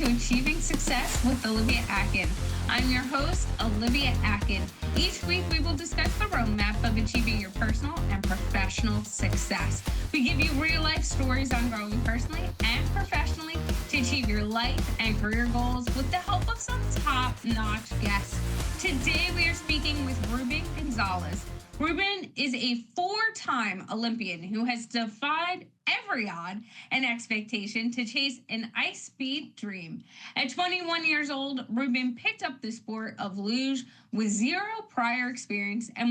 to Achieving Success with Olivia Atkin. I'm your host, Olivia Atkin. Each week we will discuss the roadmap of achieving your personal and professional success. We give you real-life stories on growing personally and professionally to achieve your life and career goals with the help of some top-notch guests. Today we are speaking with Ruben Gonzalez. Ruben is a four-time Olympian who has defied every odd and expectation to chase an ice speed dream. At 21 years old, Ruben picked up the sport of luge with zero prior experience, and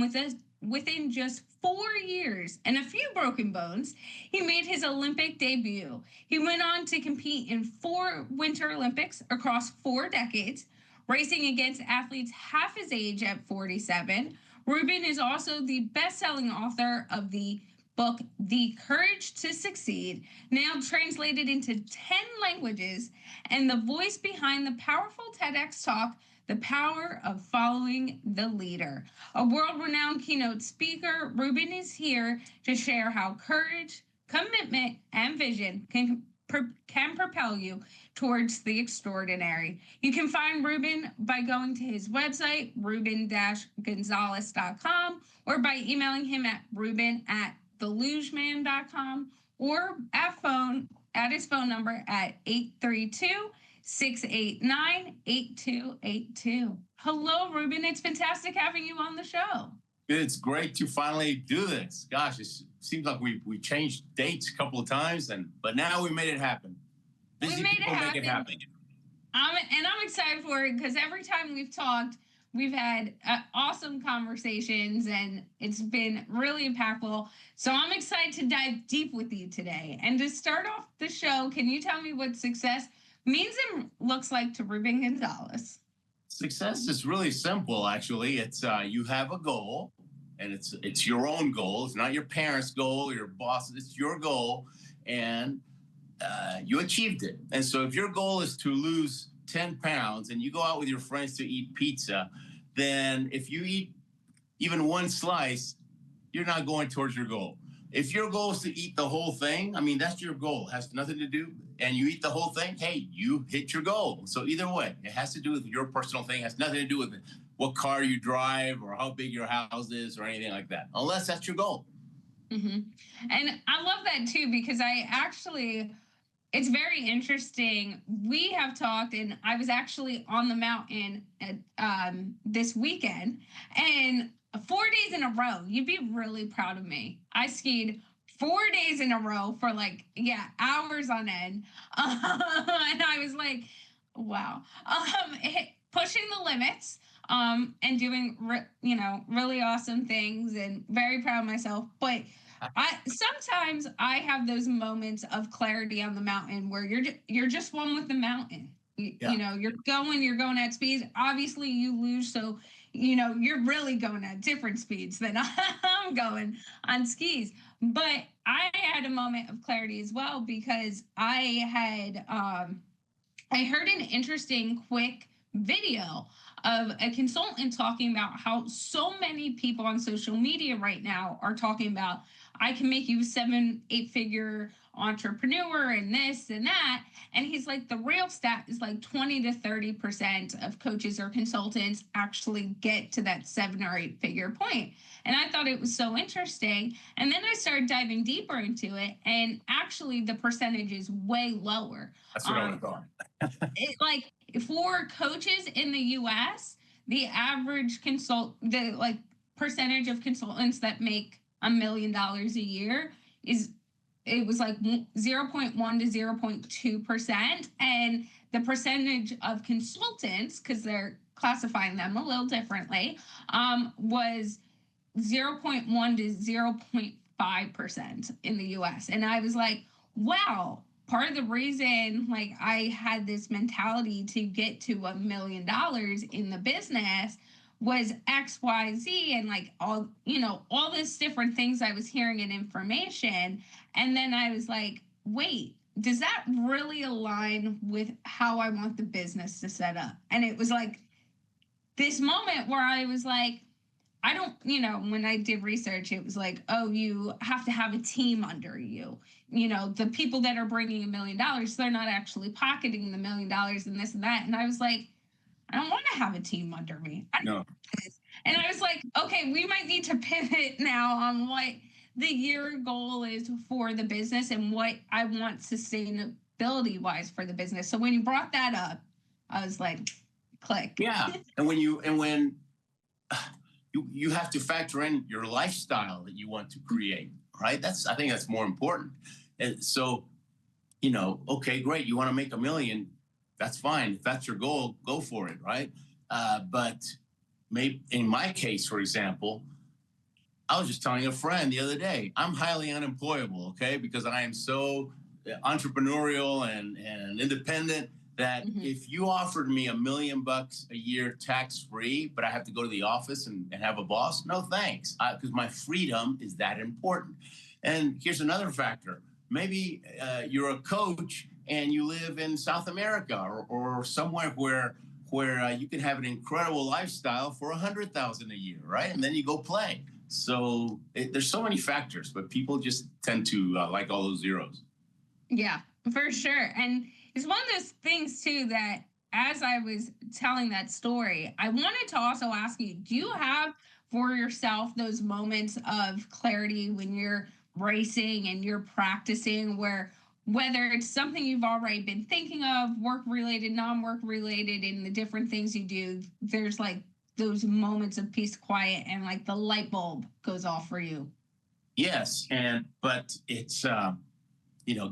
within just 4 years and a few broken bones, he made his Olympic debut. He went on to compete in 4 Winter Olympics across 4 decades, racing against athletes half his age at 47. Ruben is also the best-selling author of the book, The Courage to Succeed, now translated into 10 languages, and the voice behind the powerful TEDx talk, The Power of Following the Leader. A world-renowned keynote speaker, Ruben is here to share how courage, commitment, and vision can propel you towards the extraordinary. You can find Ruben by going to his website, ruben-gonzalez.com, or by emailing him at ruben@thelugeman.com, or at his phone number at 832-689-8282. Hello, Ruben. It's fantastic having you on the show. It's great to finally do this. Gosh, it seems like we changed dates a couple of times, but now we made it happen. Busy people make it happen. I'm excited for it because every time we've talked, we've had awesome conversations, and it's been really impactful. So I'm excited to dive deep with you today. And to start off the show, can you tell me what success means and looks like to Ruben Gonzalez? Success is really simple, actually. It's you have a goal, and it's your own goal. It's not your parents' goal or your boss. It's your goal, and you achieved it. And so if your goal is to lose 10 pounds and you go out with your friends to eat pizza, then if you eat even one slice, you're not going towards your goal. If your goal is to eat the whole thing, I mean, that's your goal. It has nothing to do, and you eat the whole thing, hey, you hit your goal. So either way, it has to do with your personal thing. It has nothing to do with what car you drive or how big your house is or anything like that, unless that's your goal. Mm-hmm. And I love that too, because it's very interesting. We have talked, and I was actually on the mountain this weekend, and 4 days in a row. You'd be really proud of me. I skied 4 days in a row for hours on end. And I was like, wow. Pushing the limits and doing, really awesome things, and very proud of myself. But sometimes I have those moments of clarity on the mountain where you're just one with the mountain. You're going at speed. Obviously you lose, so you're really going at different speeds than I'm going on skis. But I had a moment of clarity as well, because I heard an interesting quick video of a consultant talking about how so many people on social media right now are talking about, I can make you a 7-8-figure entrepreneur and this and that. And he's like, the real stat is like 20 to 30% of coaches or consultants actually get to that 7 or 8 figure point. And I thought it was so interesting. And then I started diving deeper into it. And actually the percentage is way lower. That's what I would have thought. For coaches in the US, the average percentage of consultants that make $1 million a year it was like 0.1 to 0.2%. And the percentage of consultants, because they're classifying them a little differently, was 0.1 to 0.5% in the US. And I was like, wow, part of the reason I had this mentality to get to $1 million in the business was X, Y, Z, and all this different things I was hearing in information. And then I was like, wait, does that really align with how I want the business to set up? And it was like this moment where I was like, I don't, when I did research, it was like, oh, you have to have a team under you. The people that are bringing $1 million, they're not actually pocketing the $1 million and this and that. And I was like, I don't want to have a team under me. No. And I was like, okay, we might need to pivot now on what the year goal is for the business and what I want sustainability wise for the business. So when you brought that up, I was like, click. Yeah. And when you have to factor in your lifestyle that you want to create, right? I think that's more important. And so, okay, great. You want to make $1 million. That's fine. If that's your goal, go for it, right? But maybe in my case, for example, I was just telling a friend the other day, I'm highly unemployable, okay? Because I am so entrepreneurial and independent that if you offered me $1 million a year tax-free, but I have to go to the office and have a boss, no thanks, because my freedom is that important. And here's another factor. Maybe you're a coach and you live in South America or somewhere where you can have an incredible lifestyle for $100,000 a year, right? And then you go play. So there's so many factors, but people just tend to like all those zeros. Yeah, for sure. And it's one of those things too that as I was telling that story, I wanted to also ask you, do you have for yourself those moments of clarity when you're racing and you're practicing where whether it's something you've already been thinking of, work related, non-work related, in the different things you do, there's like those moments of peace, quiet, and like the light bulb goes off for you? Yes, but it's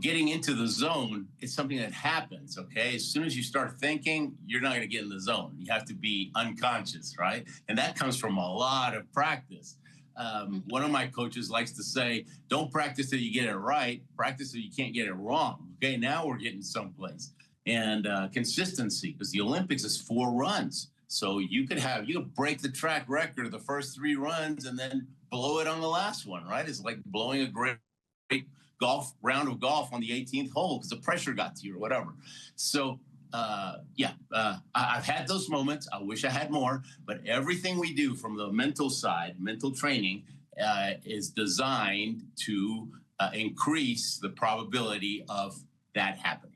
getting into the zone is something that happens. Okay, as soon as you start thinking, you're not going to get in the zone. You have to be unconscious, right? And that comes from a lot of practice. One of my coaches likes to say, don't practice till you get it right, practice till you can't get it wrong. Okay, now we're getting someplace. And consistency, because the Olympics is 4 runs. So you could break the track record of the first 3 runs and then blow it on the last one, right? It's like blowing a great round of golf on the 18th hole because the pressure got to you or whatever. So I've had those moments. I wish I had more, but everything we do from the mental side, mental training, is designed to increase the probability of that happening.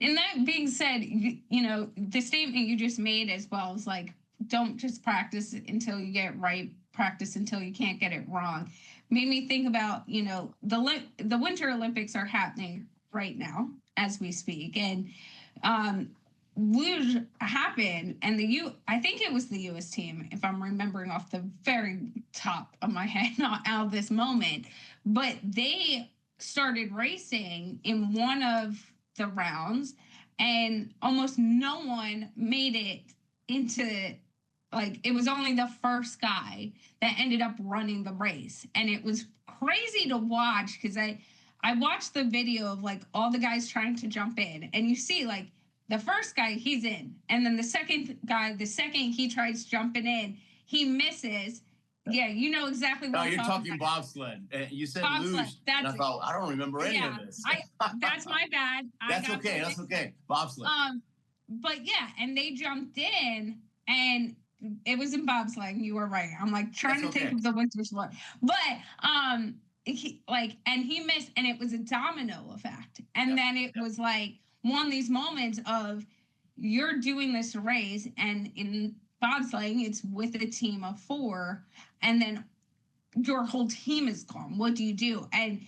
And that being said, the statement you just made as well is like, don't just practice until you get it right, practice until you can't get it wrong. Made me think about, the Winter Olympics are happening right now as we speak. And Luge happened, and I think it was the U.S. team, if I'm remembering off the very top of my head, not out of this moment, but they started racing in one of the rounds, and almost no one made it into, like, it was only the first guy that ended up running the race. And it was crazy to watch because I watched the video of like all the guys trying to jump in, and you see like the first guy, he's in, and then the second guy, the second he tries jumping in, he misses. Yeah, you know exactly what you're talking bobsled. You said luge. And I thought, I don't remember any of this. That's my bad. That's okay. Bobsled. But yeah, and they jumped in, and it was in bobsledding. You were right. I'm like trying to think of the winter sport, but he missed, and it was a domino effect. And then it was like one of these moments of you're doing this race, and in bobsledding, it's with a team of 4, and then your whole team is gone. What do you do? And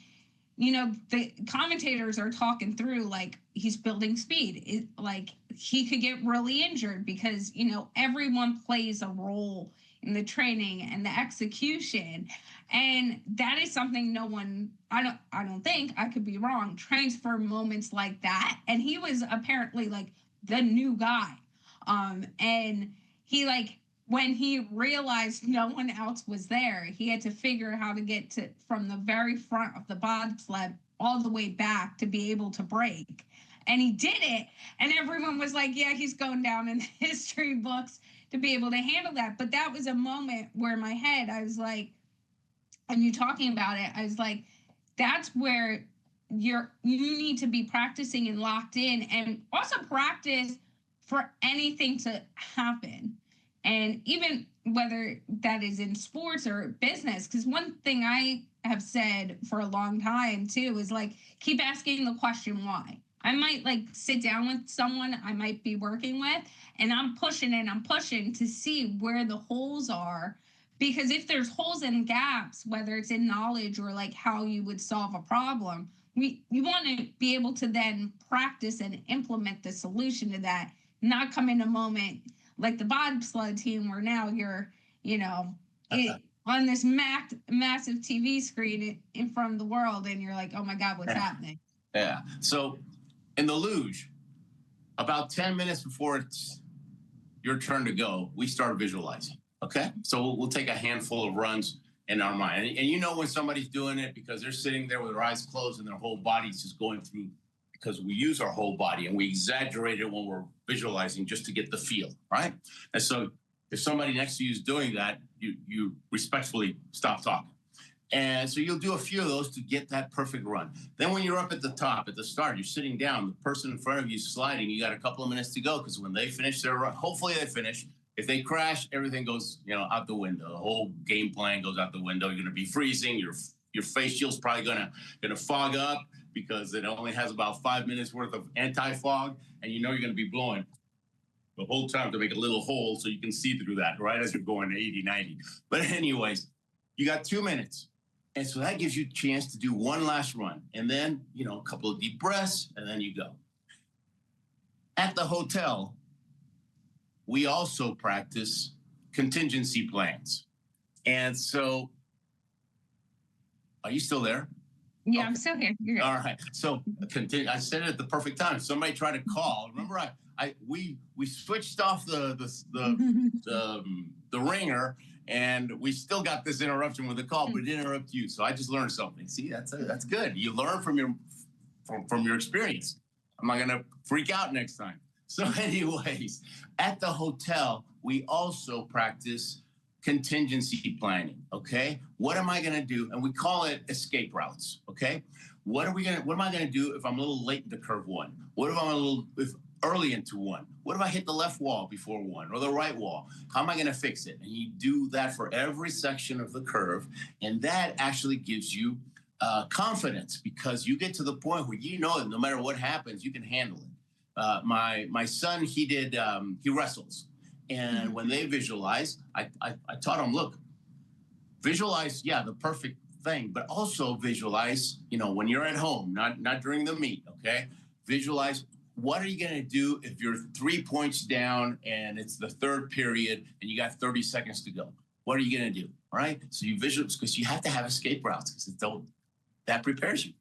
the commentators are talking through like he's building speed. Like he could get really injured because everyone plays a role in the training and the execution, and that is something no one, I don't think, I could be wrong, trains for moments like that. And he was apparently like the new guy, and he when he realized no one else was there, he had to figure out how to get from the very front of the bobsled all the way back to be able to break. And he did it. And everyone was like, yeah, he's going down in the history books to be able to handle that. But that was a moment where in my head, I was like, and you talking about it, I was like, that's where you need to be practicing and locked in, and also practice for anything to happen. And even whether that is in sports or business, because one thing I have said for a long time too is like, keep asking the question why. I might like sit down with someone I might be working with, and I'm pushing to see where the holes are. Because if there's holes and gaps, whether it's in knowledge or like how you would solve a problem, you want to be able to then practice and implement the solution to that, not come in a moment like the bobsled team where now you're, you know, on this massive TV screen in front of the world, and you're like, oh my God, what's happening? Yeah. So in the luge, about 10 minutes before it's your turn to go, we start visualizing. Okay. So we'll take a handful of runs in our mind. And you know when somebody's doing it because they're sitting there with their eyes closed and their whole body's just going through, because we use our whole body and we exaggerate it when we're visualizing just to get the feel, right? And so if somebody next to you is doing that, you respectfully stop talking. And so you'll do a few of those to get that perfect run. Then when you're up at the top, at the start, you're sitting down, the person in front of you is sliding, you got a couple of minutes to go, because when they finish their run, hopefully they finish. If they crash, everything goes, out the window. The whole game plan goes out the window. You're going to be freezing. Your face shield's probably going to fog up because it only has about 5 minutes worth of anti-fog, and you're going to be blowing the whole time to make a little hole so you can see through that right as you're going to 80, 90. But anyways, you got 2 minutes. And so that gives you a chance to do one last run. And then, a couple of deep breaths, and then you go. At the hotel, we also practice contingency plans. And so, are you still there? Yeah, okay. I'm still here. You're good. All right. So I said it at the perfect time. Somebody tried to call. Remember, we switched off the ringer, and we still got this interruption with the call, but it didn't interrupt you. So I just learned something. See, that's good. You learn from your experience. I'm not gonna freak out next time. So anyways, at the hotel, we also practice contingency planning, okay? What am I gonna do? And we call it escape routes, okay? What am I gonna do if I'm a little late into curve one? What if I'm a little early into one? What if I hit the left wall before one or the right wall? How am I gonna fix it? And you do that for every section of the curve, and that actually gives you confidence, because you get to the point where that no matter what happens, you can handle it. My son, he wrestles. And when they visualize, I taught them, look, visualize, the perfect thing, but also visualize, when you're at home, not during the meet, okay? Visualize, what are you going to do if you're 3 points down and it's the third period and you got 30 seconds to go? What are you going to do, all right? So you visualize, because you have to have escape routes, because that prepares you.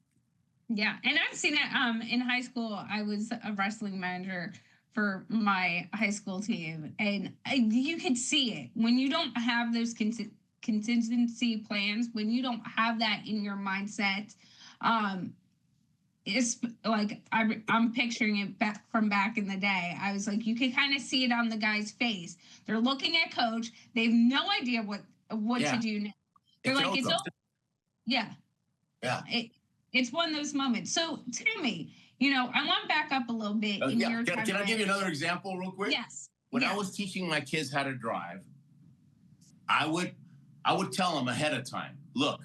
Yeah, and I've seen it in high school. I was a wrestling manager for my high school team, and you could see it when you don't have those contingency plans, when you don't have that in your mindset. It's like I'm picturing it back in the day. I was like, you can kind of see it on the guy's face. They're looking at coach. They have no idea what to do now. They're like, it's over. Yeah. It's one of those moments. So tell me, I want to back up a little bit. Can I give you another example real quick? Yes. When I was teaching my kids how to drive, I would tell them ahead of time, look,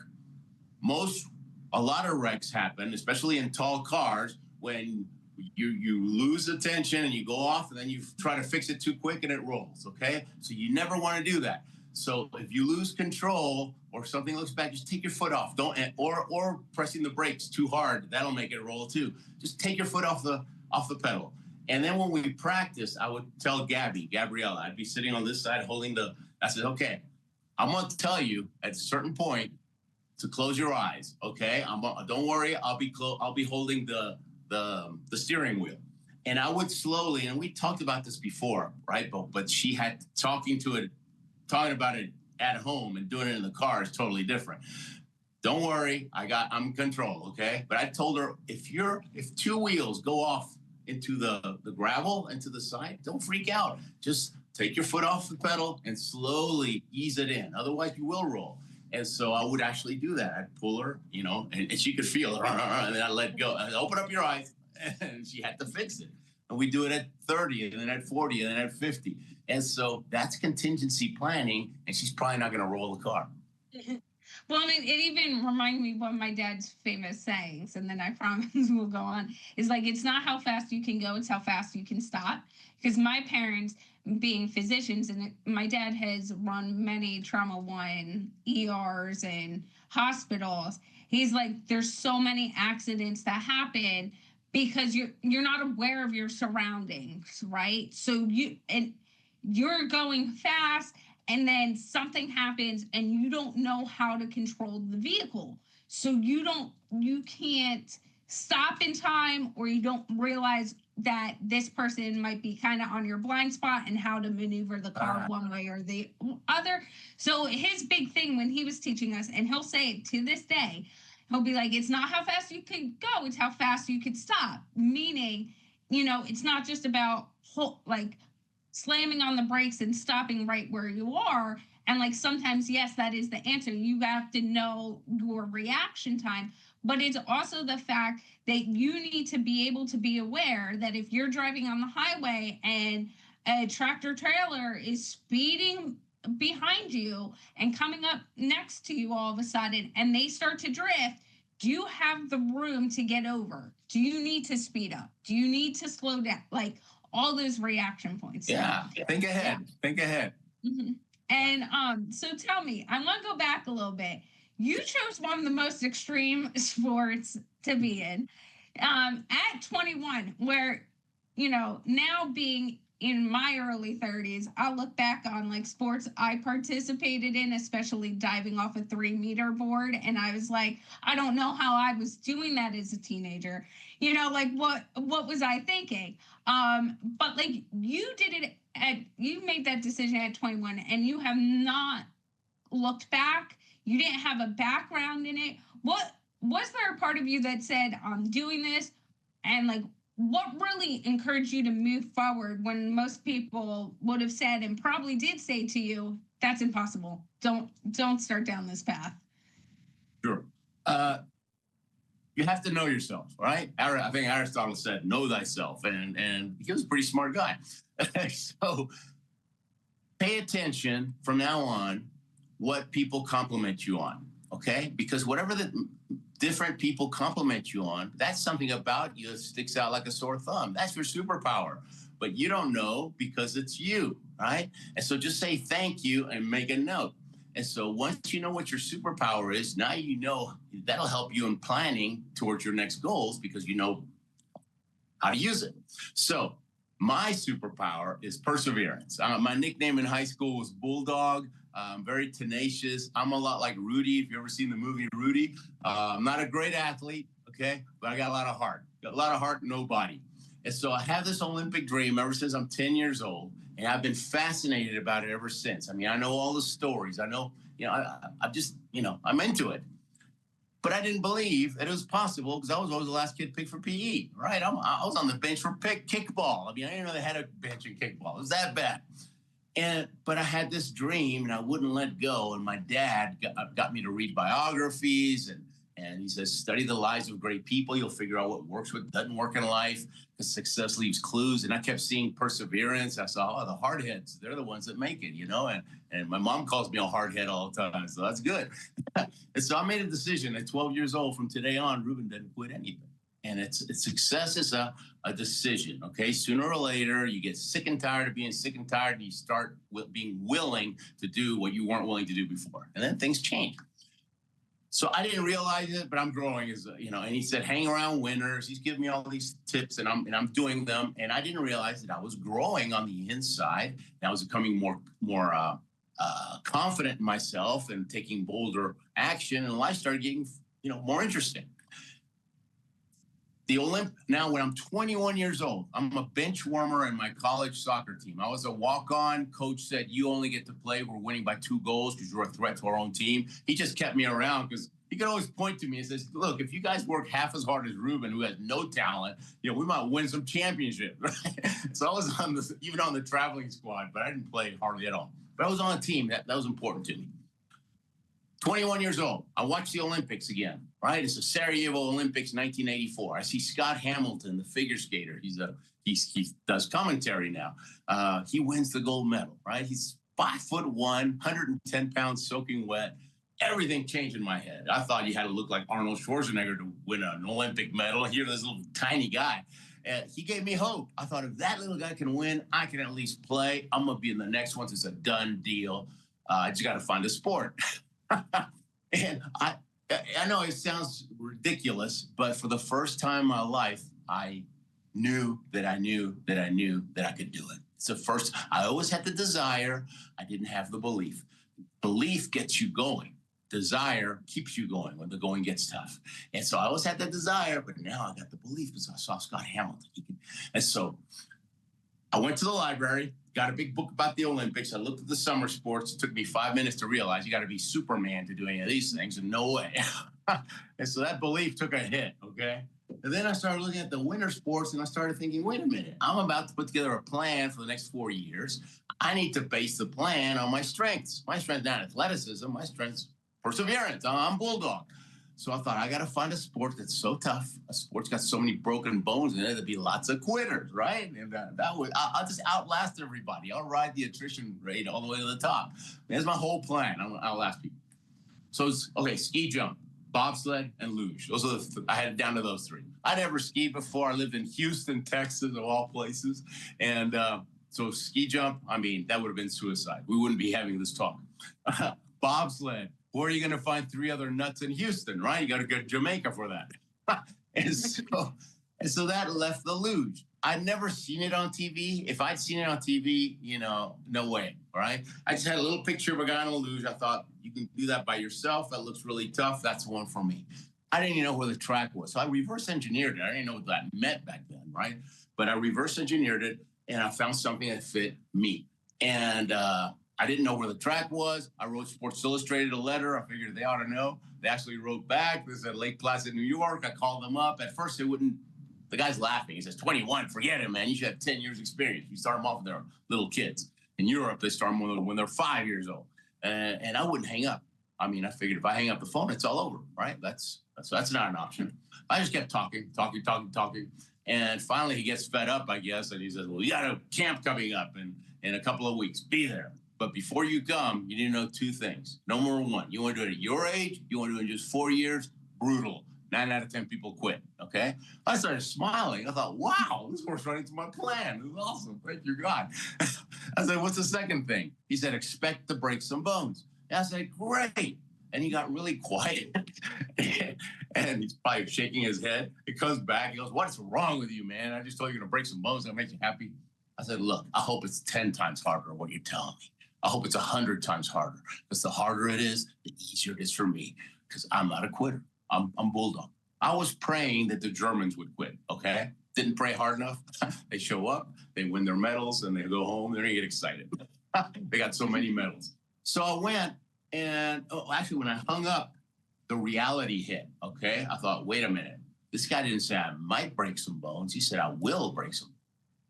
a lot of wrecks happen, especially in tall cars, when you lose attention and you go off and then you try to fix it too quick and it rolls, okay? So you never want to do that. So if you lose control or something looks bad, just take your foot off. Or pressing the brakes too hard, that'll make it roll too. Just take your foot off the pedal. And then when we practice, I would tell Gabriella, I'd be sitting on this side holding I said, okay, I'm gonna tell you at a certain point to close your eyes, okay? Don't worry, I'll be holding the steering wheel. And I would slowly, and we talked about this before, right? But she had talking about it at home and doing it in the car is totally different. Don't worry, I'm in control, okay? But I told her, if two wheels go off into the gravel and to the side, don't freak out. Just take your foot off the pedal and slowly ease it in. Otherwise, you will roll. And so I would actually do that. I'd pull her, and she could feel it, and then I'd let go. I'd open up your eyes, and she had to fix it. And we do it at 30, and then at 40, and then at 50. And so that's contingency planning, and she's probably not going to roll the car. Well, I mean, it even reminded me of one of my dad's famous sayings, and then I promise we'll go on. Is like, it's not how fast you can go, it's how fast you can stop. Because my parents, being physicians, and my dad has run many trauma one ERs and hospitals. He's like, there's so many accidents that happen because you're not aware of your surroundings, right? So you're going fast, and then something happens and you don't know how to control the vehicle. So you can't stop in time, or you don't realize that this person might be kind of on your blind spot and how to maneuver the car one way or the other. So his big thing when he was teaching us, and he'll say it to this day, he'll be like, it's not how fast you could go, it's how fast you could stop. Meaning, it's not just about like slamming on the brakes and stopping right where you are. And like sometimes, yes, that is the answer. You have to know your reaction time, but it's also the fact that you need to be able to be aware that if you're driving on the highway and a tractor trailer is speeding behind you and coming up next to you all of a sudden, and they start to drift, do you have the room to get over? Do you need to speed up? Do you need to slow down? Like all those reaction points. Yeah. Think ahead. Yeah. Think ahead. Mm-hmm. And so tell me, I want to go back a little bit. You chose one of the most extreme sports to be in at 21, where, now being in my early 30s, I'll look back on like sports I participated in, especially diving off a 3-meter board. And I was like, I don't know how I was doing that as a teenager. Like what was I thinking? But like you did it you made that decision at 21, and you have not looked back. You didn't have a background in it. What was there a part of you that said, I'm doing this? And like, what really encouraged you to move forward when most people would have said, and probably did say to you, that's impossible. Don't start down this path. Sure. You have to know yourself, right? I think Aristotle said, know thyself. And he was a pretty smart guy. So pay attention from now on what people compliment you on, okay? Because whatever the different people compliment you on, that's something about you that sticks out like a sore thumb. That's your superpower. But you don't know because it's you, right? And so just say thank you and make a note. And so once you know what your superpower is, now you know that'll help you in planning towards your next goals because you know how to use it. So my superpower is perseverance. My nickname in high school was Bulldog. I'm very tenacious. I'm a lot like Rudy. If you've ever seen the movie Rudy, I'm not a great athlete, okay, but I got a lot of heart. Got a lot of heart, no body. And so I have this Olympic dream ever since I'm 10 years old, and I've been fascinated about it ever since. I mean, I know all the stories. I know, I'm just, I'm into it. But I didn't believe that it was possible because I was always the last kid picked for PE, right? I was on the bench for kickball. I mean, I didn't know they had a bench in kickball. It was that bad. But I had this dream and I wouldn't let go. And my dad got me to read biographies and he says, study the lives of great people. You'll figure out what works, what doesn't work in life, because success leaves clues. And I kept seeing perseverance. I saw, the hardheads, they're the ones that make it, and my mom calls me a hardhead all the time. So that's good. And so I made a decision at 12 years old, from today on, Ruben didn't quit anything. And it's success is a decision, okay? Sooner or later, you get sick and tired of being sick and tired, and you start being willing to do what you weren't willing to do before. And then things change. So I didn't realize it, but I'm growing and he said, hang around winners. He's giving me all these tips and I'm doing them. And I didn't realize that I was growing on the inside. And I was becoming more confident in myself and taking bolder action. And life started getting, more interesting. Now, when I'm 21 years old, I'm a bench warmer in my college soccer team. I was a walk-on. Coach said, you only get to play. We're winning by 2 goals because you're a threat to our own team. He just kept me around because he could always point to me and says, look, if you guys work half as hard as Ruben, who has no talent, we might win some championship. So I was even on the traveling squad, but I didn't play hardly at all. But I was on a team. That was important to me. 21 years old. I watched the Olympics again, right? It's the Sarajevo Olympics 1984. I see Scott Hamilton, the figure skater. He does commentary now. He wins the gold medal, right? He's 5'1", 110 pounds soaking wet. Everything changed in my head. I thought you had to look like Arnold Schwarzenegger to win an Olympic medal. Here, this little tiny guy. And he gave me hope. I thought if that little guy can win, I can at least play. I'm going to be in the next ones. It's a done deal. I just got to find a sport. And I know it sounds ridiculous, but for the first time in my life, I knew that I could do it. It's the first. I always had the desire. I didn't have the belief. Belief gets you going. Desire keeps you going when the going gets tough. And so I always had that desire, but now I got the belief because I saw Scott Hamilton. And so I went to the library, got a big book about the Olympics. I looked at the summer sports. It took me 5 minutes to realize you got to be Superman to do any of these things, and no way. And so that belief took a hit, okay? And then I started looking at the winter sports, and I started thinking, wait a minute, I'm about to put together a plan for the next 4 years. I need to base the plan on my strengths. My strength's not athleticism. My strength's perseverance. I'm bulldog. So I thought, I got to find a sport that's so tough. A sport's got so many broken bones in it. There'd be lots of quitters, right? And I'll just outlast everybody. I'll ride the attrition rate all the way to the top. That's my whole plan. I'll outlast people. So it's, okay, ski jump, bobsled, and luge. Those are I had it down to those three. I never skied before. I lived in Houston, Texas, of all places. And so ski jump, I mean, that would have been suicide. We wouldn't be having this talk. Bobsled. Where are you going to find three other nuts in Houston, right? You got to go to Jamaica for that. and so that left the luge. I'd never seen it on TV. If I'd seen it on TV, no way, right? I just had a little picture of a guy on a luge. I thought, you can do that by yourself. That looks really tough. That's one for me. I didn't even know where the track was. So I reverse engineered it. I didn't know what that meant back then, right? But I reverse engineered it, and I found something that fit me. And I didn't know where the track was. I wrote Sports Illustrated a letter. I figured they ought to know. They actually wrote back. This is at Lake Placid, New York. I called them up. At first, they wouldn't. The guy's laughing. He says, 21, forget it, man. You should have 10 years experience. You start them off when they're little kids. In Europe, they start them when they're 5 years old. And I wouldn't hang up. I mean, I figured if I hang up the phone, it's all over, right? That's not an option. I just kept talking. And finally, he gets fed up, I guess. And he says, well, you got a camp coming up in a couple of weeks. Be there. But before you come, you need to know two things. Number one, you want to do it at your age. You want to do it in just 4 years. Brutal. 9 out of 10 people quit, okay? I started smiling. I thought, wow, this works right into my plan. This is awesome. Thank you, God. I said, what's the second thing? He said, expect to break some bones. And I said, great. And he got really quiet. And he's probably shaking his head. He comes back. He goes, what's wrong with you, man? I just told you you're going to break some bones. That'll make you happy. I said, look, I hope it's 10 times harder than what you're telling me. I hope it's 100 times harder, because the harder it is, the easier it is for me, because I'm not a quitter. I'm bulldog. I was praying that the Germans would quit, okay? Didn't pray hard enough. They show up, they win their medals, and they go home. They're going to get excited. They got so many medals. So I went, and actually, when I hung up, the reality hit, okay? I thought, wait a minute. This guy didn't say I might break some bones. He said I will break some.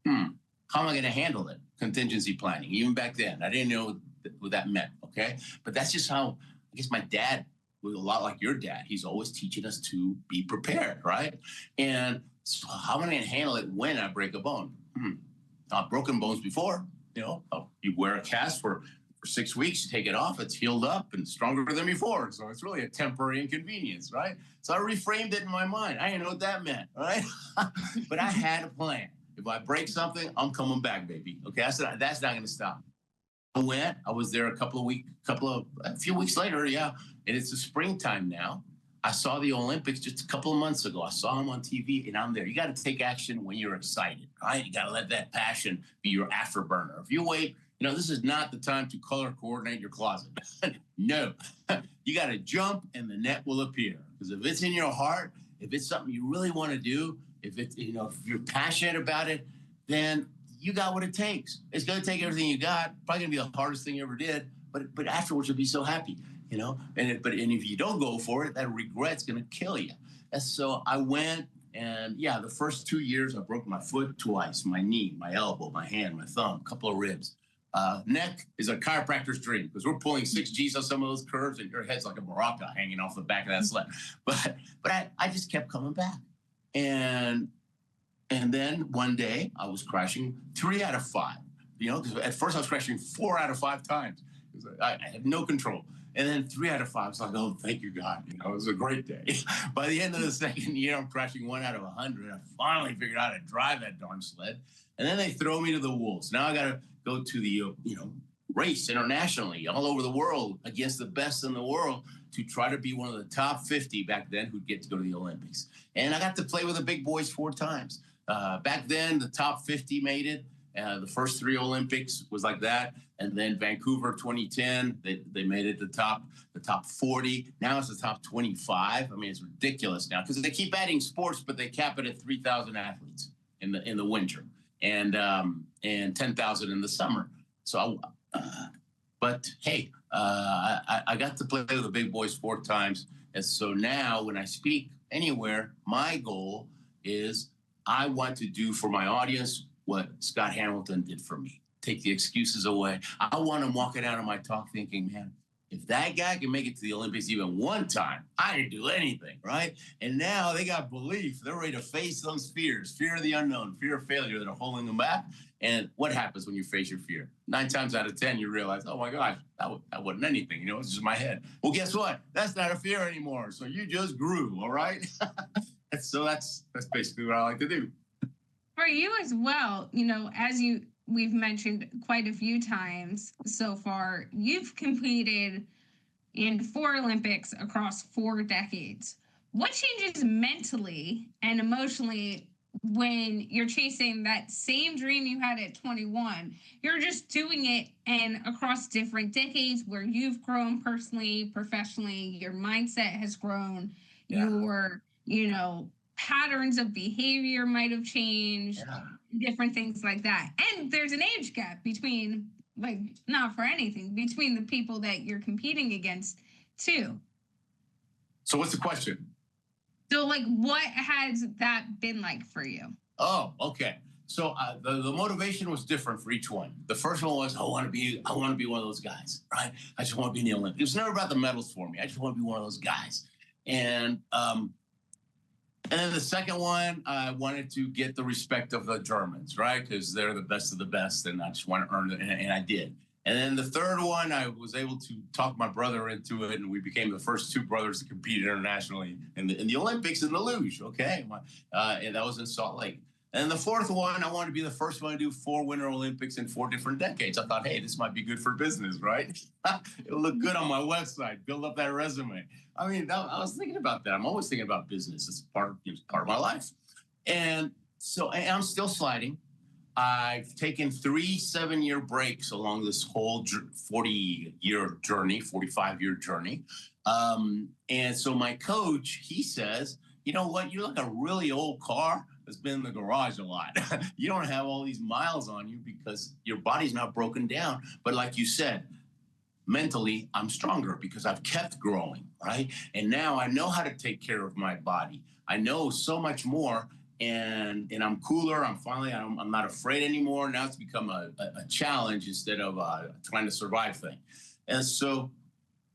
How am I going to handle it? Contingency planning. Even back then, I didn't know what that meant, okay? But that's just how, I guess my dad was a lot like your dad. He's always teaching us to be prepared, right? And so how am I going to handle it when I break a bone? I've broken bones before, you wear a cast for 6 weeks, you take it off, it's healed up and stronger than before. So it's really a temporary inconvenience, right? So I reframed it in my mind. I didn't know what that meant, right? But I had a plan. If I break something, I'm coming back, baby. Okay, that's not going to stop. I was there a few weeks later, yeah, and it's the springtime now. I saw the Olympics just a couple of months ago. I saw them on TV, and I'm there. You got to take action when you're excited, right? You got to let that passion be your afterburner. If you wait, this is not the time to color coordinate your closet. No, you got to jump, and the net will appear. Because if it's in your heart, if it's something you really want to do, if you're passionate about it, then you got what it takes. It's going to take everything you got. Probably going to be the hardest thing you ever did, but afterwards you'll be so happy, And if you don't go for it, that regret's going to kill you. And so I went, and yeah, the first 2 years I broke my foot twice, my knee, my elbow, my hand, my thumb, a couple of ribs. neck is a chiropractor's dream because we're pulling 6Gs on some of those curves and your head's like a maraca hanging off the back of that sled. But I just kept coming back. And then one day I was crashing 3 out of 5. Because at first I was crashing 4 out of 5 times. I had no control. And then 3 out of 5, it's like, oh, thank you, God. It was a great day. By the end of the second year, I'm crashing 1 out of 100. I finally figured out how to drive that darn sled. And then they throw me to the wolves. Now I got to go to the, race internationally all over the world against the best in the world to try to be one of the top 50 back then who'd get to go to the Olympics. And I got to play with the big boys 4 times. Back then, the top 50 made it. The first 3 Olympics was like that. And then Vancouver 2010, they made it the top 40. Now it's the top 25. I mean, it's ridiculous now because they keep adding sports, but they cap it at 3,000 athletes in the winter and 10,000 in the summer. So, but hey, I got to play with the big boys 4 times. And so now when I speak anywhere, my goal is I want to do for my audience what Scott Hamilton did for me. Take the excuses away. I want them walking out of my talk thinking, man, if that guy can make it to the Olympics even one time, I can do anything, right? And now they got belief. They're ready to face those fears, fear of the unknown, fear of failure that are holding them back. And what happens when you face your fear? 9 times out of 10, you realize, oh my gosh, that wasn't anything. It's just my head. Well, guess what? That's not a fear anymore. So you just grew, all right? So that's basically what I like to do. For you as well, as we've mentioned quite a few times so far, you've competed in 4 Olympics across 4 decades. What changes mentally and emotionally when you're chasing that same dream you had at 21? You're just doing it and across different decades where you've grown personally, professionally, your mindset has grown, your, patterns of behavior might have changed, different things like that. And there's an age gap between, not for anything, between the people that you're competing against too. So what's the question? So what has that been like for you? Oh, okay. So the motivation was different for each one. The first one was, I want to be one of those guys, right? I just want to be in the Olympics. It was never about the medals for me. I just want to be one of those guys. And then the second one, I wanted to get the respect of the Germans, right? Because they're the best of the best, and I just want to earn it, and I did. And then the third one, I was able to talk my brother into it, and we became the first 2 brothers to compete internationally in the Olympics in the Luge, okay? And that was in Salt Lake. And the fourth one, I wanted to be the first one to do 4 Winter Olympics in 4 different decades. I thought, hey, this might be good for business, right? It'll look good on my website, build up that resume. I mean, I was thinking about that. I'm always thinking about business. It's part of my life. And so I'm still sliding. I've taken 3 7-year breaks along this whole 40-year journey, 45-year journey. And so my coach, he says, you know what? You're like a really old car that's been in the garage a lot. You don't have all these miles on you because your body's not broken down. But like you said, mentally, I'm stronger because I've kept growing, right? And now I know how to take care of my body. I know so much more, and I'm cooler. I'm not afraid anymore. Now it's become a challenge instead of trying to survive thing. And so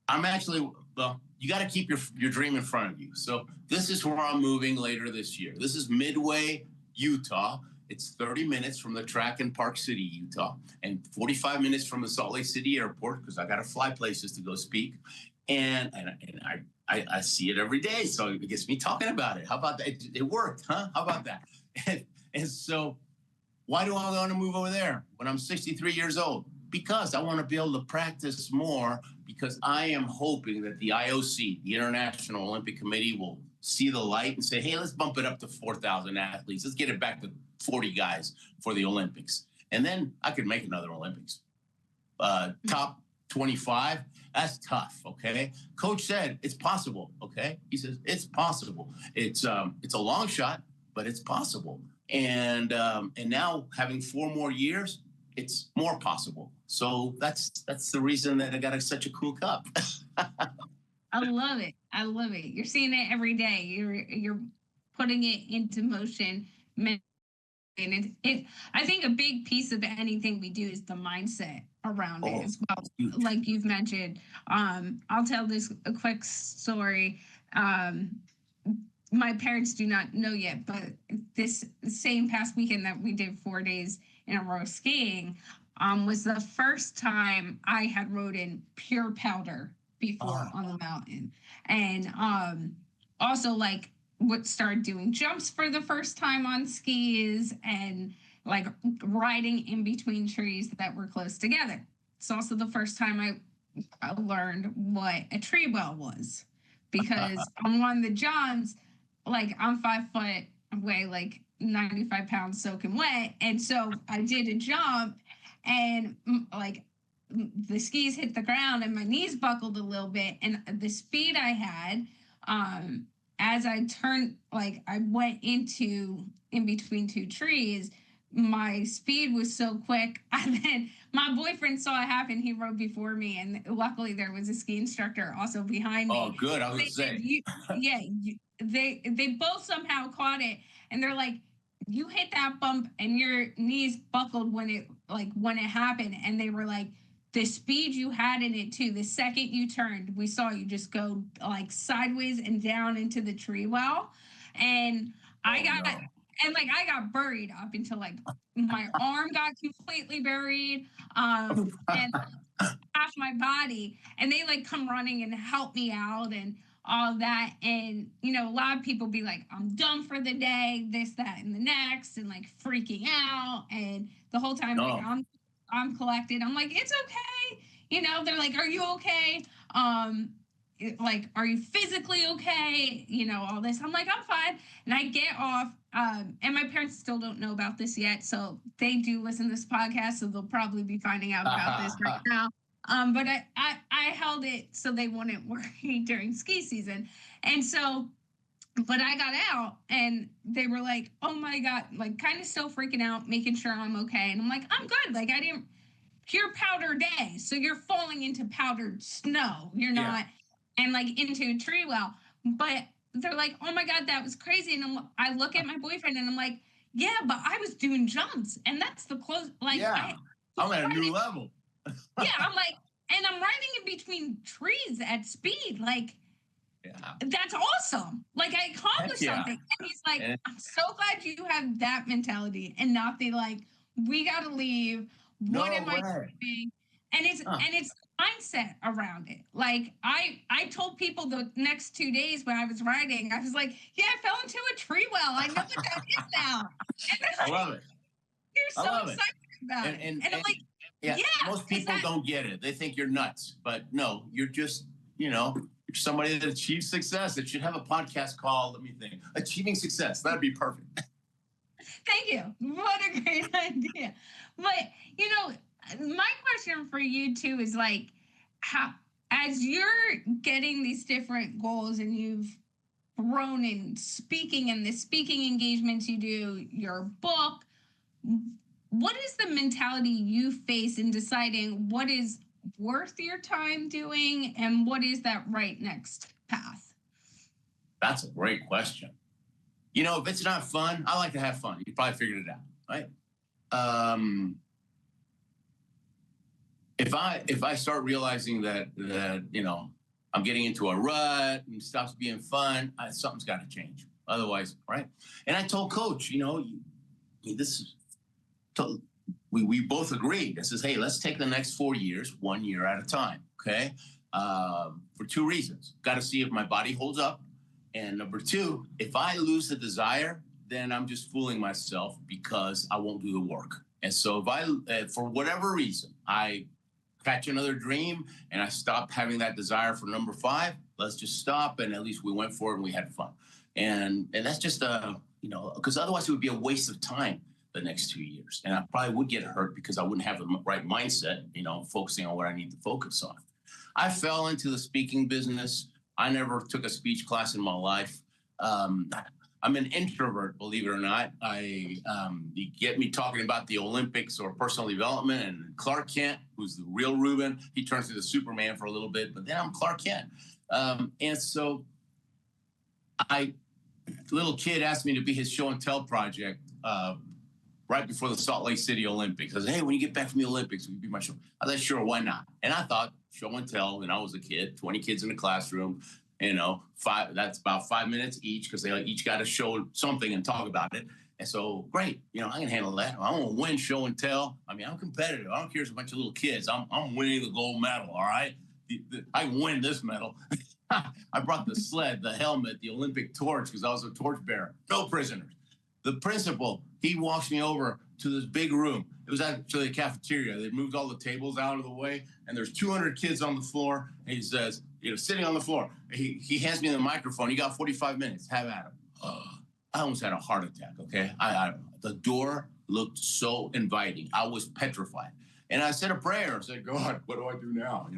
I'm actually, you got to keep your dream in front of you. So this is where I'm moving later this year. This is Midway, Utah. It's 30 minutes from the track in Park City, Utah, and 45 minutes from the Salt Lake City airport because I got to fly places to go speak. And I see it every day, so it gets me talking about it. How about that? It worked, huh? How about that? And so why do I want to move over there when I'm 63 years old? Because I want to be able to practice more, because I am hoping that the IOC, the International Olympic Committee, will see the light and say, hey, let's bump it up to 4,000 athletes. Let's get it back to 40 guys for the Olympics. And then I could make another Olympics. Top 25, that's tough, okay? Coach said it's possible, okay? He says it's possible. It's a long shot, but it's possible. And now having 4 more years, it's more possible. So that's the reason that I got such a cool cup. I love it. I love it. You're seeing it every day. You're putting it into motion. And I think a big piece of anything we do is the mindset around it as well. Huge. Like you've mentioned, I'll tell this a quick story. My parents do not know yet, but this same past weekend that we did 4 days in a row skiing was the first time I had rode in pure powder before on the mountain. And also like what started doing jumps for the first time on skis and like riding in between trees that were close together. It's also the first time I learned what a tree well was, because on one of the jumps, like I'm 5 foot, I weigh like 95 pounds soaking wet. And so I did a jump and like the skis hit the ground and my knees buckled a little bit. And the speed I had, as I turned, like I went in between two trees, my speed was so quick. And then my boyfriend saw it happen. He rode before me, and luckily there was a ski instructor also behind me. Oh, good. I was going to say. They both somehow caught it, and they're like, "You hit that bump, and your knees buckled when it happened." And they were like, "The speed you had in it too. The second you turned, we saw you just go like sideways and down into the tree well." And I got buried up until like my arm got completely buried, and half my body. And they like come running and help me out and all that. And a lot of people be like, "I'm done for the day," this, that, and the next, and like freaking out. And the whole time, like I'm collected. I'm like, "It's okay." They're like, "Are you okay? Like, are you physically okay?" All this. I'm like, "I'm fine." And I get off. And my parents still don't know about this yet. So they do listen to this podcast. So they'll probably be finding out about this right now. But I held it so they wouldn't worry during ski season. And so, but I got out and they were like, "Oh my God," like kind of still freaking out, making sure I'm okay. And I'm like, "I'm good." Like pure powder day. So you're falling into powdered snow. You're not, and like into a tree well. But they're like, "Oh my God, that was crazy." And I look at my boyfriend and I'm like, "Yeah, but I was doing jumps. And that's the close, like, I'm at a new level." I'm like, and I'm riding in between trees at speed. Like, that's awesome. Like, I accomplished something." And he's like, "I'm so glad you have that mentality and not the like, we got to leave. What am I doing?" And it's mindset around it. Like I told people the next 2 days when I was riding, I was like, "Yeah, I fell into a tree well. I know what that is now." And I love it. You're so excited about it. And I'm like, most people don't get it. They think you're nuts, but no, you're just, you're somebody that achieves success. That should have a podcast called, let me think, Achieving Success. That'd be perfect. Thank you. What a great idea. But, my question for you too is like, how, as you're getting these different goals and you've grown in speaking and the speaking engagements you do, your book, what is the mentality you face in deciding what is worth your time doing and what is that right next path? That's a great question. If it's not fun, I like to have fun. You probably figured it out, right? If I start realizing that I'm getting into a rut and stops being fun, something's got to change. Otherwise, right? And I told Coach, this is. We both agreed. I says, "Hey, let's take the next 4 years, 1 year at a time." Okay, for two reasons: got to see if my body holds up, and number two, if I lose the desire, then I'm just fooling myself because I won't do the work. And so if I, for whatever reason, I catch another dream and I stop having that desire for number 5, let's just stop. And at least we went for it and we had fun. And that's just, because otherwise it would be a waste of time the next 2 years. And I probably would get hurt because I wouldn't have the right mindset, focusing on what I need to focus on. I fell into the speaking business. I never took a speech class in my life. I'm an introvert, believe it or not. You get me talking about the Olympics or personal development, and Clark Kent, who's the real Ruben, he turns into Superman for a little bit, but then I'm Clark Kent. And so little kid asked me to be his show and tell project right before the Salt Lake City Olympics. I said, hey, when you get back from the Olympics, will you be my show? I said, sure, why not? And I thought show and tell, and I was a kid, 20 kids in the classroom, that's about 5 minutes each because they each got to show something and talk about it. And so, great, I can handle that. I'm going to win show and tell. I mean, I'm competitive. I don't care if it's a bunch of little kids. I'm winning the gold medal, all right? I can win this medal. I brought the sled, the helmet, the Olympic torch because I was a torchbearer. No prisoners. The principal, he walks me over to this big room. It was actually a cafeteria. They moved all the tables out of the way, and there's 200 kids on the floor. And he says, sitting on the floor. He hands me the microphone. You got 45 minutes. Have at him. I almost had a heart attack, okay? The door looked so inviting. I was petrified. And I said a prayer. I said, God, what do I do now?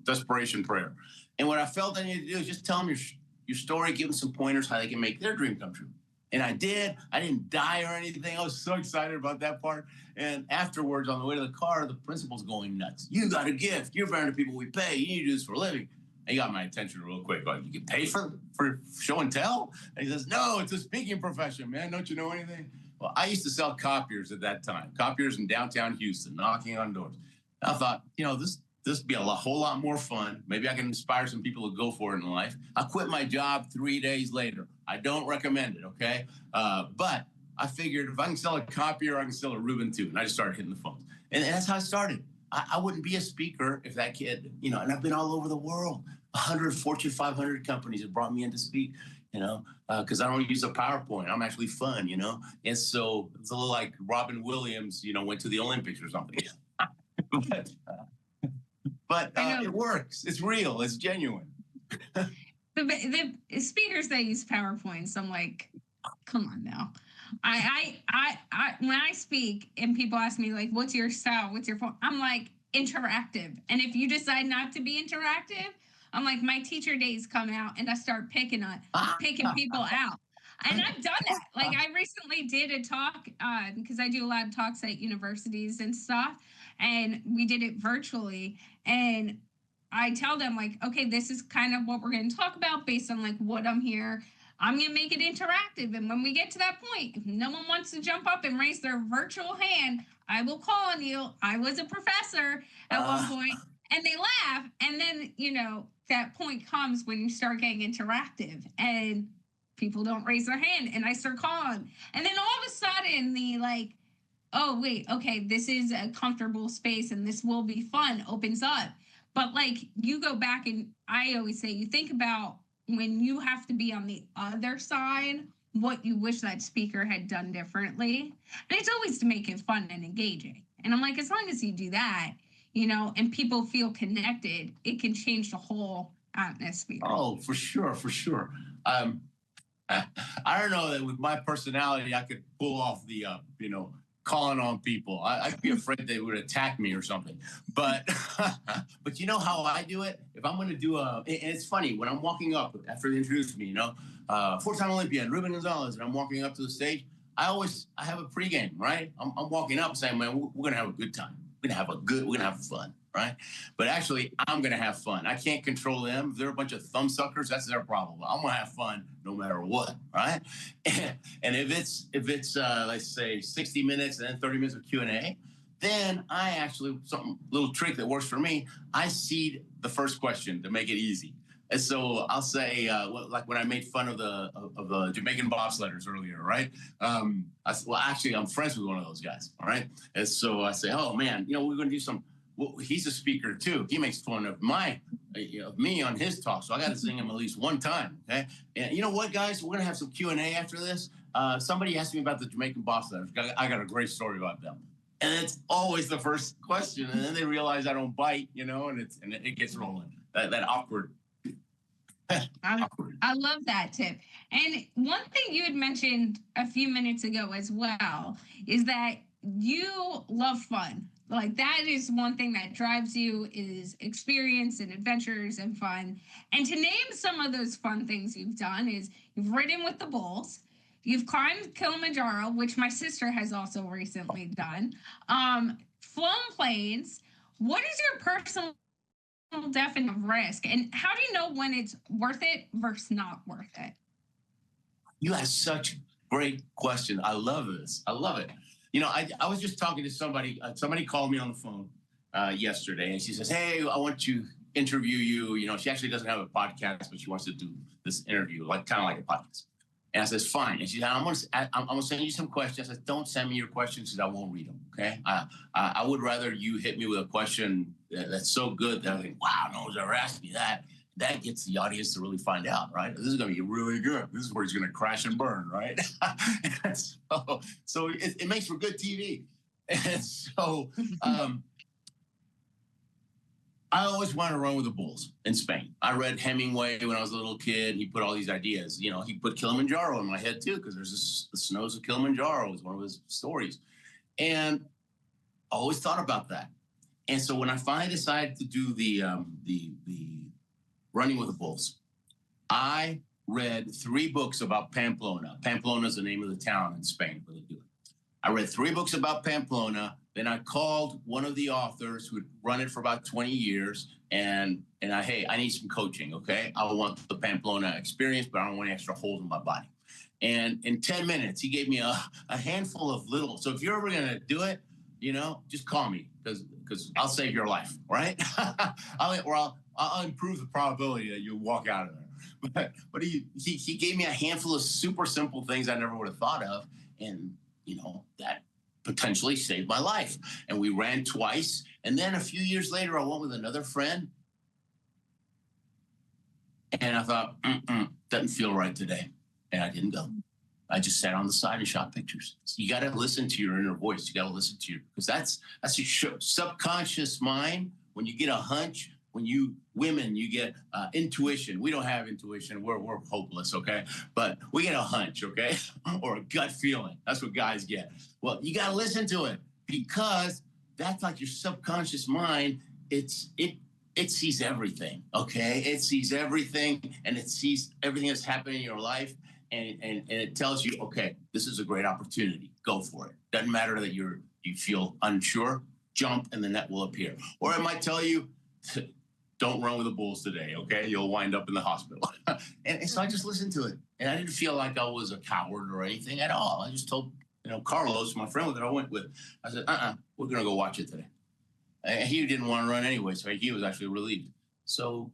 Desperation prayer. And what I felt I needed to do is just tell them your story, give them some pointers how they can make their dream come true. And I did. I didn't die or anything. I was so excited about that part. And afterwards, on the way to the car, the principal's going nuts. You got a gift. You're friend of people we pay. You need to do this for a living. He got my attention real quick. Like, you get paid for show and tell? And he says, no, it's a speaking profession, man. Don't you know anything? Well, I used to sell copiers at that time. Copiers in downtown Houston, knocking on doors. I thought, this would be whole lot more fun. Maybe I can inspire some people to go for it in life. I quit my job 3 days later. I don't recommend it, okay? But I figured if I can sell a copier, I can sell a Ruben too. And I just started hitting the phones. And that's how I started. I wouldn't be a speaker if that kid, and I've been all over the world. 100 Fortune 500 companies have brought me in to speak, because I don't use a PowerPoint. I'm actually fun, And so it's a little like Robin Williams, went to the Olympics or something. But it works. It's real. It's genuine. The speakers that use PowerPoints, I'm like, come on now. I when I speak and people ask me like, what's your style? What's your form? I'm like, interactive. And if you decide not to be interactive, I'm like, my teacher days come out and I start picking people out. And I've done that. Like, I recently did a talk because I do a lot of talks at universities and stuff. And we did it virtually. And I tell them, like, okay, this is kind of what we're going to talk about based on like what I'm here. I'm going to make it interactive. And when we get to that point, if no one wants to jump up and raise their virtual hand, I will call on you. I was a professor at one point. And they laugh. And then, that point comes when you start getting interactive and people don't raise their hand. And I start calling. And then all of a sudden, the like, oh, wait, okay, this is a comfortable space and this will be fun opens up. But like, you go back and I always say, you think about when you have to be on the other side, what you wish that speaker had done differently. And it's always to make it fun and engaging. And I'm like, as long as you do that, and people feel connected, it can change the whole atmosphere. Oh, for sure, for sure. I don't know that with my personality, I could pull off the, calling on people. I'd be afraid they would attack me or something. But but you know how I do it? If I'm going to do and it's funny, when I'm walking up after they introduce me, four-time Olympian Ruben Gonzalez, and I'm walking up to the stage, I have a pregame, right? I'm walking up saying, man, we're going to have a good time. We're going to have fun, right? But actually, I'm going to have fun. I can't control them. If they're a bunch of thumbsuckers, that's their problem. I'm going to have fun no matter what, right? And if it's let's say 60 minutes and then 30 minutes of Q&A, then I actually, little trick that works for me, I seed the first question to make it easy. And so I'll say, like when I made fun of the Jamaican bobsledders earlier, right? I said, well, actually, I'm friends with one of those guys, all right? And so I say, oh, man, we're going to do some, well, he's a speaker, too. He makes fun of me on his talk, so I got to sing him at least one time, okay? And you know what, guys? We're going to have some Q&A after this. Somebody asked me about the Jamaican bobsledders. I got a great story about them. And it's always the first question, and then they realize I don't bite, and it gets rolling. That awkward. I love that tip. And one thing you had mentioned a few minutes ago as well is that you love fun. Like, that is one thing that drives you is experience and adventures and fun. And to name some of those fun things you've done is you've ridden with the bulls, you've climbed Kilimanjaro, which my sister has also recently done, flown planes. What is your personal definition of risk, and how do you know when it's worth it versus not worth it? You ask such great question. I love this. I love it. I was just talking to somebody. Somebody called me on the phone yesterday, and she says, "Hey, I want to interview you." She actually doesn't have a podcast, but she wants to do this interview, like kind of like a podcast. And I says, "Fine." And she said, "I'm gonna send you some questions." I said, "Don't send me your questions because I won't read them. Okay? I would rather you hit me with a question that's so good that I think, wow, no one's ever asked me that." That gets the audience to really find out, right? This is going to be really good. This is where he's going to crash and burn, right? And so it makes for good TV. And so I always wanted to run with the bulls in Spain. I read Hemingway when I was a little kid. He put all these ideas. He put Kilimanjaro in my head too, because there's the snows of Kilimanjaro is one of his stories. And I always thought about that. And so when I finally decided to do the running with the bulls, I read 3 books about Pamplona. Pamplona is the name of the town in Spain where they do it. I read 3 books about Pamplona. Then I called one of the authors who had run it for about 20 years. And hey, I need some coaching, okay? I want the Pamplona experience, but I don't want any extra holes in my body. And in 10 minutes, he gave me a handful of little. So if you're ever going to do it, just call me because I'll save your life, right? I'll improve the probability that you'll walk out of there. But he gave me a handful of super simple things I never would have thought of. And, that potentially saved my life. And we ran twice. And then a few years later, I went with another friend. And I thought, doesn't feel right today. And I didn't go. I just sat on the side and shot pictures. So you got to listen to your inner voice. You got to listen to because that's your subconscious mind. When you get a hunch, women, you get intuition. We don't have intuition. We're hopeless, okay? But we get a hunch, okay? Or a gut feeling. That's what guys get. Well, you got to listen to it because that's like your subconscious mind. It sees everything, okay? It sees everything, and it sees everything that's happening in your life. And it tells you, okay, this is a great opportunity. Go for it. Doesn't matter that you feel unsure, jump and the net will appear. Or it might tell you, don't run with the bulls today, okay? You'll wind up in the hospital. and so I just listened to it. And I didn't feel like I was a coward or anything at all. I just told, Carlos, my friend that I went with, I said, we're going to go watch it today. And he didn't want to run anyway, so he was actually relieved. So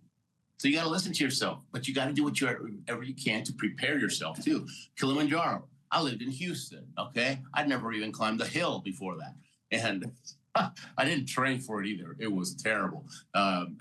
you got to listen to yourself, but you got to do whatever you can to prepare yourself too. Kilimanjaro. I lived in Houston, okay? I'd never even climbed a hill before that. And I didn't train for it either. It was terrible. I'm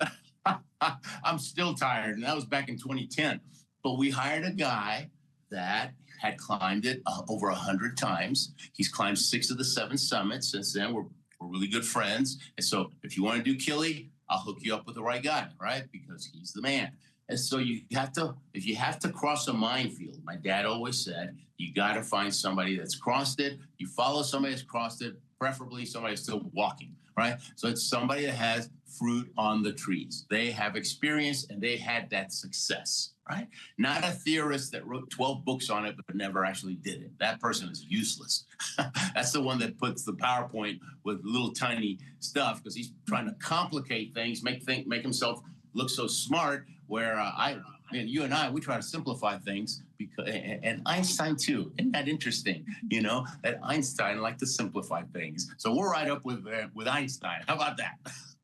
still tired, and that was back in 2010. But we hired a guy that had climbed it over 100 times. He's climbed 6 of the 7 summits since then. We're really good friends. And so if you want to do Kili, I'll hook you up with the right guy, right? Because he's the man. And so if you have to cross a minefield, my dad always said, you got to find somebody that's crossed it. You follow somebody that's crossed it, preferably somebody that's still walking, right? So it's somebody that has fruit on the trees. They have experience and they had that success, right? Not a theorist that wrote 12 books on it but never actually did it. That person is useless. That's the one that puts the PowerPoint with little tiny stuff because he's trying to complicate things, make himself look so smart, where you and I, we try to simplify things, and Einstein too. Isn't that interesting? That Einstein liked to simplify things. So we're right up with Einstein. How about that?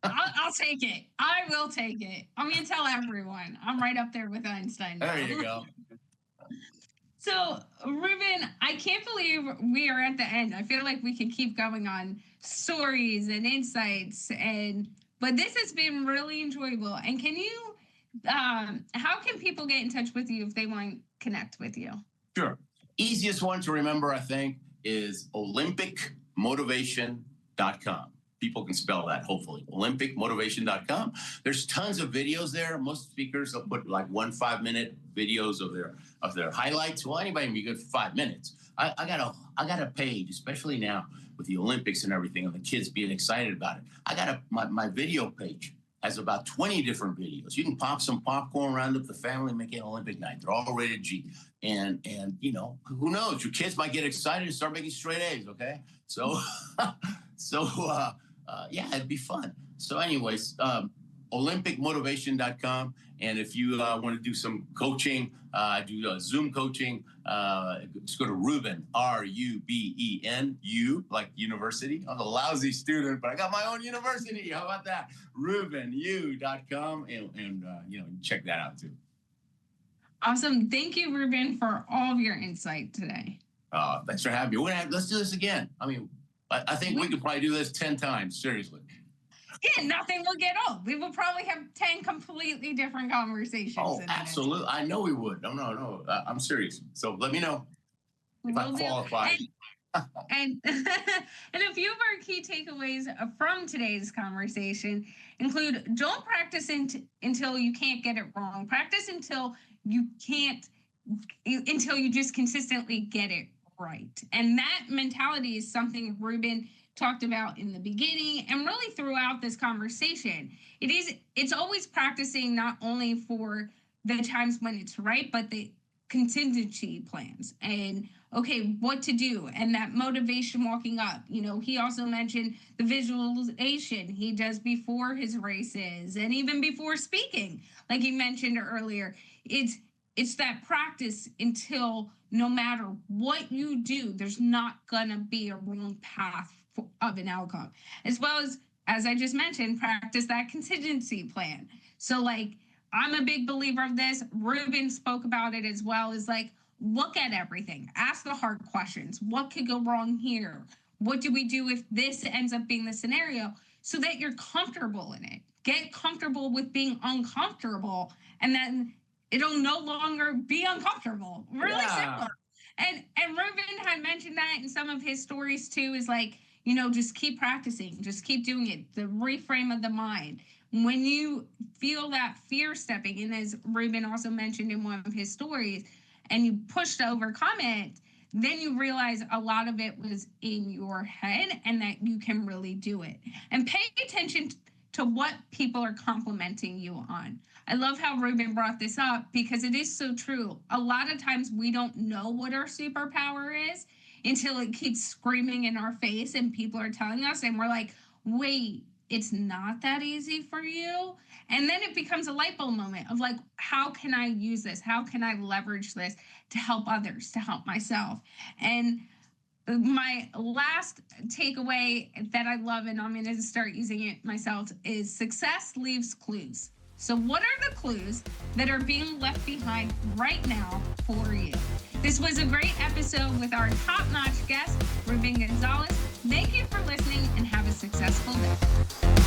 I'll take it. I will take it. I'm going to tell everyone. I'm right up there with Einstein now. There you go. So, Ruben, I can't believe we are at the end. I feel like we could keep going on stories and insights, but this has been really enjoyable. And can you, how can people get in touch with you if they want to connect with you? Sure. Easiest one to remember, I think, is olympicmotivation.com. People can spell that, hopefully. olympicmotivation.com. There's tons of videos there. Most speakers will put like 1 5-minute videos of their highlights. Well, anybody can be good for 5 minutes. I got a page, especially now with the Olympics and everything, and the kids being excited about it. My video page has about 20 different videos. You can pop some popcorn, round up the family, make it an Olympic night. They're all rated G. And who knows? Your kids might get excited and start making straight A's, okay? So, yeah, it'd be fun. So anyways, olympicmotivation.com. And if you want to do some coaching, do Zoom coaching, just go to Ruben, RUBEN, like university. I'm a lousy student, but I got my own university. How about that? RubenU.com, and check that out too. Awesome. Thank you, Ruben, for all of your insight today. Thanks for having me. Let's do this again. I mean, I think we could probably do this 10 times, seriously. Yeah, nothing will get old. We will probably have 10 completely different conversations. Oh, absolutely. I know we would. No. I'm serious. So let me know if I qualify. And a few of our key takeaways from today's conversation include: don't practice until you can't get it wrong. Practice until you just consistently get it right. And that mentality is something Ruben talked about in the beginning and really throughout this conversation. It's always practicing, not only for the times when it's right, but the contingency plans and what to do, and that motivation walking up. He also mentioned the visualization he does before his races and even before speaking, like he mentioned earlier. It's that practice until no matter what you do, there's not gonna be a wrong path of an outcome. As well as I just mentioned, practice that contingency plan. So I'm a big believer of this. Ruben spoke about it as well, is look at everything, ask the hard questions. What could go wrong here? What do we do if this ends up being the scenario? So that you're comfortable in it. Get comfortable with being uncomfortable, and then it'll no longer be uncomfortable. Really simple. And Ruben had mentioned that in some of his stories too, is just keep practicing, just keep doing it. The reframe of the mind. When you feel that fear stepping in, as Ruben also mentioned in one of his stories, and you push to overcome it, then you realize a lot of it was in your head and that you can really do it. And pay attention to what people are complimenting you on. I love how Ruben brought this up because it is so true. A lot of times we don't know what our superpower is until it keeps screaming in our face and people are telling us, and we're like, wait, it's not that easy for you. And then it becomes a light bulb moment of how can I use this? How can I leverage this to help others, to help myself? And my last takeaway that I love, and I'm going to start using it myself, is success leaves clues. So what are the clues that are being left behind right now for you? This was a great episode with our top-notch guest, Ruben Gonzalez. Thank you for listening and have a successful day.